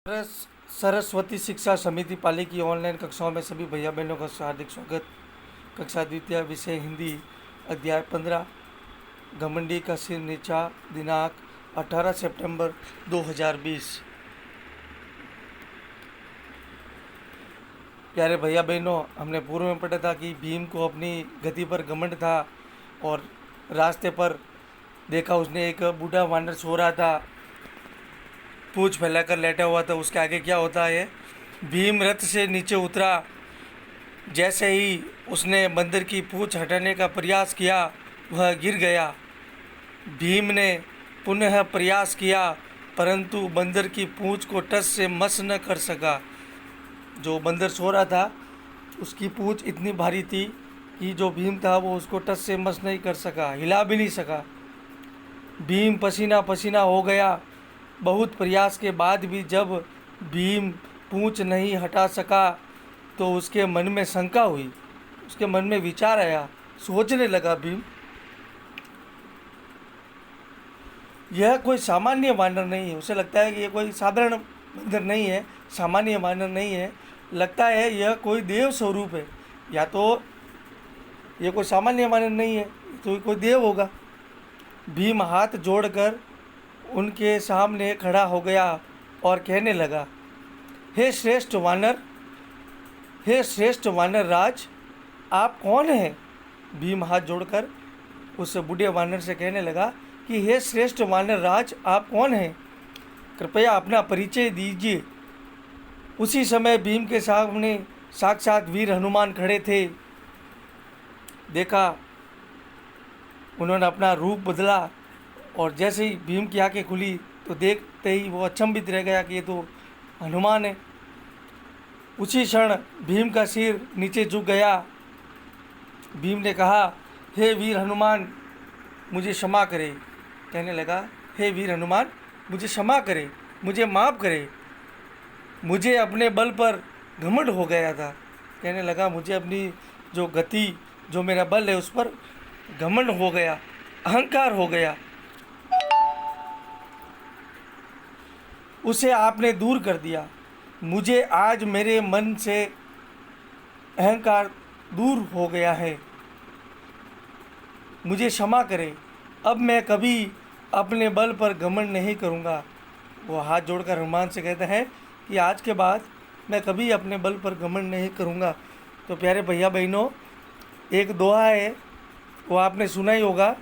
सरस्वती शिक्षा समिति पाली की ऑनलाइन कक्षाओं में सभी भैया बहनों का हार्दिक स्वागत। कक्षा द्वितीय, विषय हिंदी, अध्याय 15, घमंडी का सिर नीचा। दिनांक 18 सितंबर 2020। प्यारे भैया बहनों, हमने पूर्व में पढ़ा था कि भीम को अपनी गति पर घमंड था और रास्ते पर देखा उसने एक बूढ़ा वानर सो रहा था, पूंछ फैलाकर लेटा हुआ था। उसके आगे क्या होता है, भीम रथ से नीचे उतरा। जैसे ही उसने बंदर की पूंछ हटाने का प्रयास किया, वह गिर गया। भीम ने पुनः प्रयास किया, परंतु बंदर की पूंछ को टस से मस न कर सका। जो बंदर सो रहा था उसकी पूंछ इतनी भारी थी कि जो भीम था वो उसको टस से मस नहीं कर सका, हिला भी नहीं सका। भीम पसीना पसीना हो गया। बहुत प्रयास के बाद भी जब भीम पूंछ नहीं हटा सका तो उसके मन में शंका हुई, उसके मन में विचार आया। सोचने लगा भीम, यह कोई सामान्य वानर नहीं है। उसे लगता है कि यह कोई साधारण बंदर नहीं है, सामान्य वानर नहीं है। लगता है यह कोई देव स्वरूप है, या तो यह कोई सामान्य वानर नहीं है तो कोई देव होगा। भीम हाथ जोड़कर उनके सामने खड़ा हो गया और कहने लगा, हे श्रेष्ठ वानर राज, आप कौन हैं? भीम हाथ जोड़कर उस बूढ़े वानर से कहने लगा कि हे श्रेष्ठ वानर राज, आप कौन हैं? कृपया अपना परिचय दीजिए। उसी समय भीम के सामने साक्षात वीर हनुमान खड़े थे। देखा, उन्होंने अपना रूप बदला और जैसे ही भीम की आंखें खुली तो देखते ही वो अचंभित रह गया कि ये तो हनुमान है। उसी क्षण भीम का सिर नीचे झुक गया। भीम ने कहा, हे वीर हनुमान, मुझे क्षमा करे। कहने लगा, हे वीर हनुमान, मुझे क्षमा करे, मुझे माफ़ करे, मुझे अपने बल पर घमंड हो गया था। कहने लगा, मुझे अपनी जो गति, जो मेरा बल है उस पर घमंड हो गया, अहंकार हो गया। उसे आपने दूर कर दिया। मुझे आज मेरे मन से अहंकार दूर हो गया है, मुझे क्षमा करें। अब मैं कभी अपने बल पर घमंड नहीं करूँगा। वो हाथ जोड़कर हनुमान से कहते हैं कि आज के बाद मैं कभी अपने बल पर घमंड नहीं करूँगा। तो प्यारे भैया बहनों, एक दोहा है, वो आपने सुना ही होगा,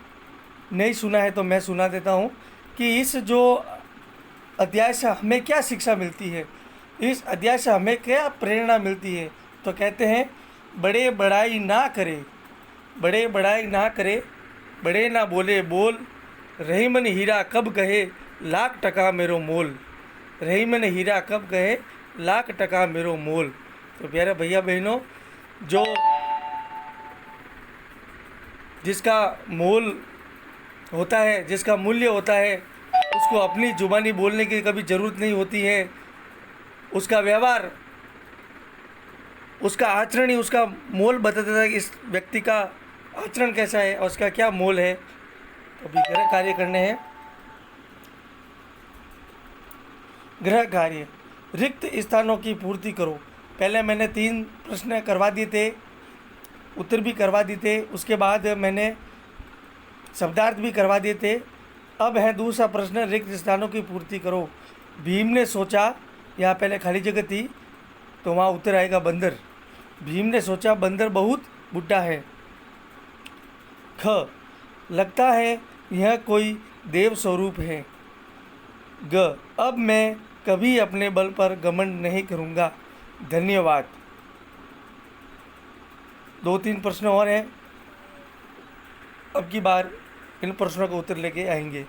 नहीं सुना है तो मैं सुना देता हूँ कि इस जो अध्याय से हमें क्या शिक्षा मिलती है, इस अध्याय से हमें क्या प्रेरणा मिलती है। तो कहते हैं, बड़े बड़ाई ना करे, बड़े बड़ाई ना करे, बड़े ना बोले बोल, रही मन हीरा कब कहे लाख टका मेरो मोल। रही मन हीरा कब कहे लाख टका मेरो मोल। तो प्यारे भैया बहनों, जो जिसका मोल होता है, जिसका मूल्य होता है, उसको अपनी जुबानी बोलने की कभी ज़रूरत नहीं होती है। उसका व्यवहार, उसका आचरण ही उसका मोल बता देता है कि इस व्यक्ति का आचरण कैसा है और उसका क्या मोल है। तो अभी गृह कार्य करने हैं। गृह कार्य, रिक्त स्थानों की पूर्ति करो। पहले मैंने 3 प्रश्न करवा दिए थे, उत्तर भी करवा दिए थे, उसके बाद मैंने शब्दार्थ भी करवा दिए थे। अब है दूसरा प्रश्न, रिक्त स्थानों की पूर्ति करो। भीम ने सोचा, यहाँ पहले खाली जगह थी तो वहाँ उत्तर आएगा बंदर। भीम ने सोचा, बंदर बहुत बुढ़ा है। ख, लगता है यह कोई देव स्वरूप है। ग, अब मैं कभी अपने बल पर घमंड नहीं करूँगा। धन्यवाद। 2-3 प्रश्न और हैं, अब की बार इन प्रश्नों का उत्तर लेके आएंगे।